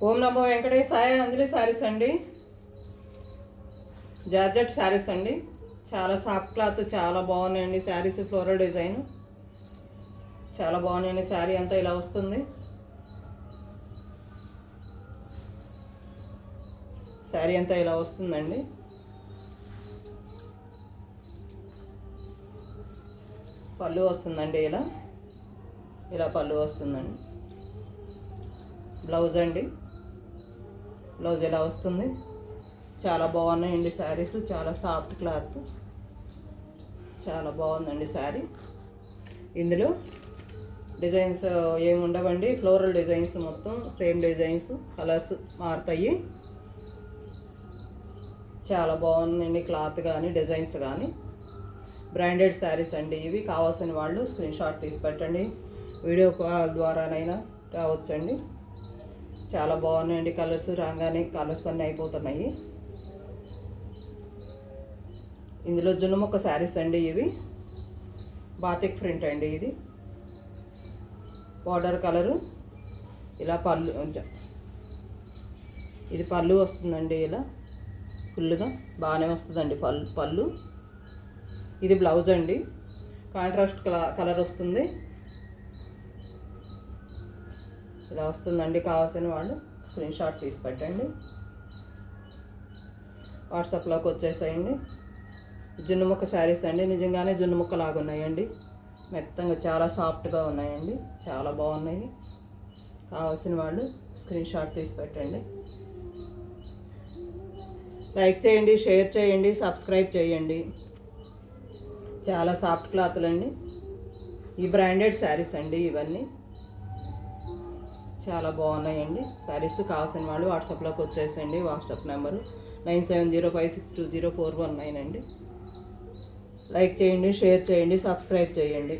ఓం నమో వెంకటేశాయ. అంజలి శారీస్ అండి, జార్జెట్ శారీస్ అండి. చాలా సాఫ్ట్ క్లాత్, చాలా బాగున్నాయండి శారీస్. ఫ్లోరల్ డిజైన్ చాలా బాగున్నాయండి. శారీ అంతా ఇలా వస్తుంది. శారీ అంతా ఇలా వస్తుందండి. పళ్ళు వస్తుందండి, ఇలా ఇలా పళ్ళు వస్తుందండి. బ్లౌజ్ అండి, బ్లౌజ్ ఇలా వస్తుంది. చాలా బాగున్నాయండి శారీస్. చాలా సాఫ్ట్ క్లాత్, చాలా బాగుందండి శారీ. ఇందులో డిజైన్స్ ఏమి ఉండవండి, ఫ్లోరల్ డిజైన్స్ మొత్తం సేమ్ డిజైన్స్, కలర్స్ మారుతాయి. చాలా బాగుందండి క్లాత్ కానీ డిజైన్స్ కానీ. బ్రాండెడ్ శారీస్ అండి ఇవి. కావాల్సిన వాళ్ళు స్క్రీన్ షాట్ తీసి పెట్టండి, వీడియో కాల్ ద్వారానైనా రావచ్చండి. చాలా బాగున్నాయండి. కలర్స్ రాగానే కలర్స్ అన్నీ అయిపోతున్నాయి. ఇందులో జున్నుముక్క శారీస్ అండి ఇవి. బాతిక్ ప్రింట్ అండి ఇది. బార్డర్ కలరు ఇలా పళ్ళు, ఇది పళ్ళు వస్తుందండి. ఇలా ఫుల్గా బాగానే వస్తుందండి పళ్ళు. ఇది బ్లౌజ్ అండి, కాంట్రాస్ట్ కలర్ వస్తుంది. ఇలా వస్తుందండి. కావాల్సిన వాళ్ళు స్క్రీన్ షాట్ తీసి పెట్టండి, వాట్సాప్లోకి వచ్చేసేయండి. జున్నుముక్క శారీస్ అండి, నిజంగానే జున్నుముక్క లాగా ఉన్నాయండి. మెత్తంగా చాలా సాఫ్ట్గా ఉన్నాయండి, చాలా బాగున్నాయి. కావాల్సిన వాళ్ళు స్క్రీన్ షాట్ తీసి పెట్టండి. లైక్ చేయండి, షేర్ చేయండి, సబ్స్క్రైబ్ చేయండి. చాలా సాఫ్ట్ క్లాత్లు అండి. ఈ బ్రాండెడ్ శారీస్ అండి ఇవన్నీ. చాలా బాగున్నాయండి శారీస్. కావాల్సిన వాళ్ళు వాట్సాప్లోకి వచ్చేసేయండి. వాట్సాప్ నెంబరు 9705620419 అండి. లైక్ చేయండి, షేర్ చేయండి, సబ్స్క్రైబ్ చేయండి.